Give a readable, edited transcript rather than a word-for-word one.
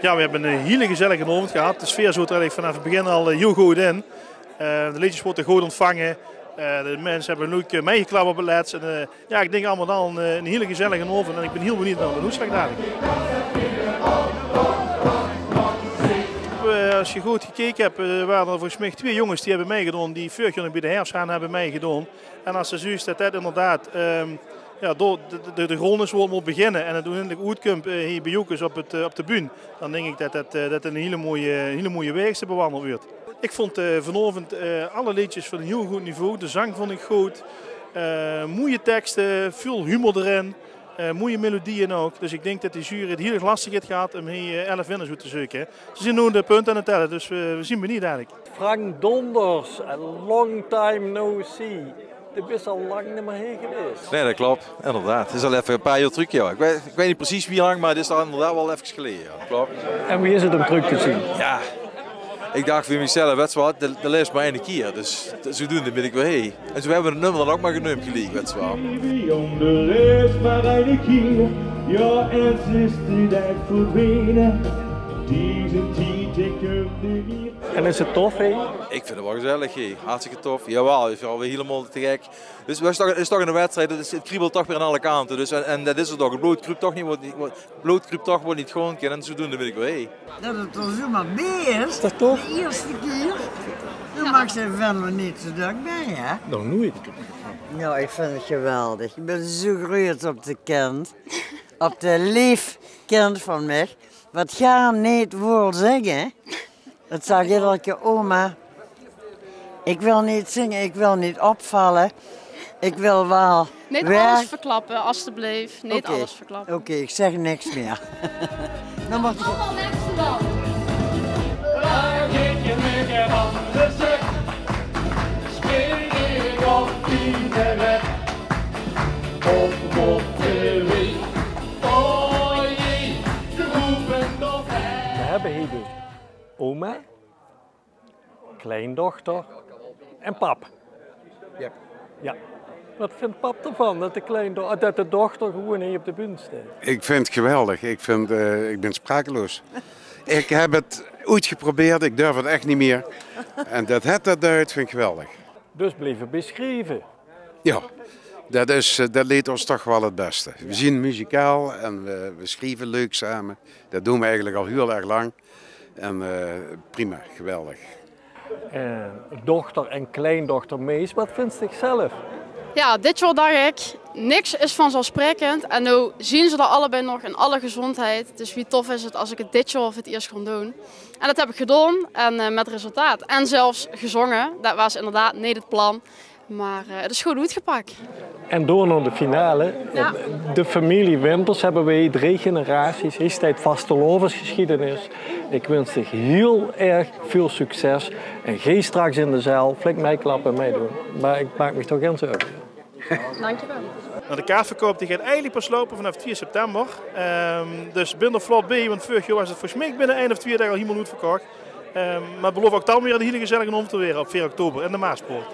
Ja, we hebben een hele gezellige avond gehad. De sfeer zat er vanaf het begin al heel goed in. De liedjes worden goed ontvangen. De mensen hebben leuk meegeklapt op het laatst. Ja, ik denk allemaal dan een hele gezellige avond en ik ben heel benieuwd naar de uitslag dadelijk. Als je goed gekeken hebt, waren er volgens mij 2 jongens die hebben meegedaan die vorig jaar bij de herfstgaan hebben meegedaan. En als ze zoiets dat inderdaad ja, de grond is waar moet beginnen en het uiteindelijk uitkomt hier bij Joekes op de bühne, dan denk ik dat een hele mooie weg te bewandelen wordt. Ik vond vanavond alle liedjes van een heel goed niveau. De zang vond ik goed. Mooie teksten, veel humor erin. Mooie melodieën ook. Dus ik denk dat de jury het heel erg lastig heeft gehad om hier 11 winnaars uit te zoeken. Ze zijn nu de punten aan het tellen, dus we zien benieuwd eigenlijk. Frank Donders, a long time no see. Je bent al lang niet meer heen geweest. Nee, dat klopt. Inderdaad. Het is al even een paar jaar terug. Ja. Ik weet niet precies wie lang, maar het is al inderdaad wel even geleden. Ja. Klopt. En wie is het om terug te zien? Ja. Ik dacht voor mezelf, weet je wat, de les maar één keer. Dus zodoende ben ik weer heen. En zo hebben we het nummer dan ook maar genoemd gelegen, weet je wel. De les maar één keer. Ja, en is die tijd verdwenen. Deze tijd kunnen niet. En is het tof, hè? Ik vind het wel gezellig, hé. Hartstikke tof. Jawel, het is alweer helemaal te gek. Dus het is toch een wedstrijd, het kriebelt toch weer aan alle kanten. Dus, en dat is het toch, het bloed kruipt toch wordt niet gewoon keer. En zodoende ben ik weer heen. Dat het er zomaar bij is, dat toch? de eerste keer, dan mag ze verder niet zo druk bij, hè? Nog nooit. Ja, ik vind het geweldig. Ik ben zo geroerd op de kind, op de lief kind van mij. Wat ga niet woord zeggen. Dat zag iedere keer, oma, ik wil niet zingen, ik wil niet opvallen. Ik wil wel niet werk. alles verklappen, alstublieft. Niet alles verklappen. Oké, ik zeg niks meer. Dan mag ik... Allemaal mensen dan. We hebben hier dus oma, kleindochter en pap. Ja. Ja. Wat vindt pap ervan dat de dochter gewoon hier op de bühne staat? Ik vind het geweldig. Ik ben sprakeloos. Ik heb het ooit geprobeerd, ik durf het echt niet meer. En dat uit vind ik geweldig. Dus blijven beschrijven. Ja, dat leed ons toch wel het beste. We zien muzikaal en we schrijven leuk samen. Dat doen we eigenlijk al heel erg lang. En prima, geweldig. Dochter en kleindochter Mees, wat vindt zichzelf? Ja, dit jaar dacht ik, niks is vanzelfsprekend. En nu zien ze er allebei nog in alle gezondheid. Dus wie tof is het als ik het dit jaar of het eerst kon doen. En dat heb ik gedaan en met resultaat. En zelfs gezongen, dat was inderdaad niet het plan. Maar het is goed uitgepakt. En door naar de finale. Ja. De familie Wimpers hebben wij 3 generaties. Is tijd vastelovensgeschiedenis. Ik wens zich heel erg veel succes. En ga straks in de zaal flink meeklappen en meedoen. Maar ik maak me toch heel zorgen. Dankjewel. Nou, de kaartverkoop die gaat eigenlijk pas lopen vanaf 4 september. Dus binnen vlot bij, want vorig jaar was het volgens mij binnen 1 of 2 dagen al helemaal uitverkocht. Maar het belooft ook dan weer een hele gezellige avond te weer op 4 oktober in de Maaspoort.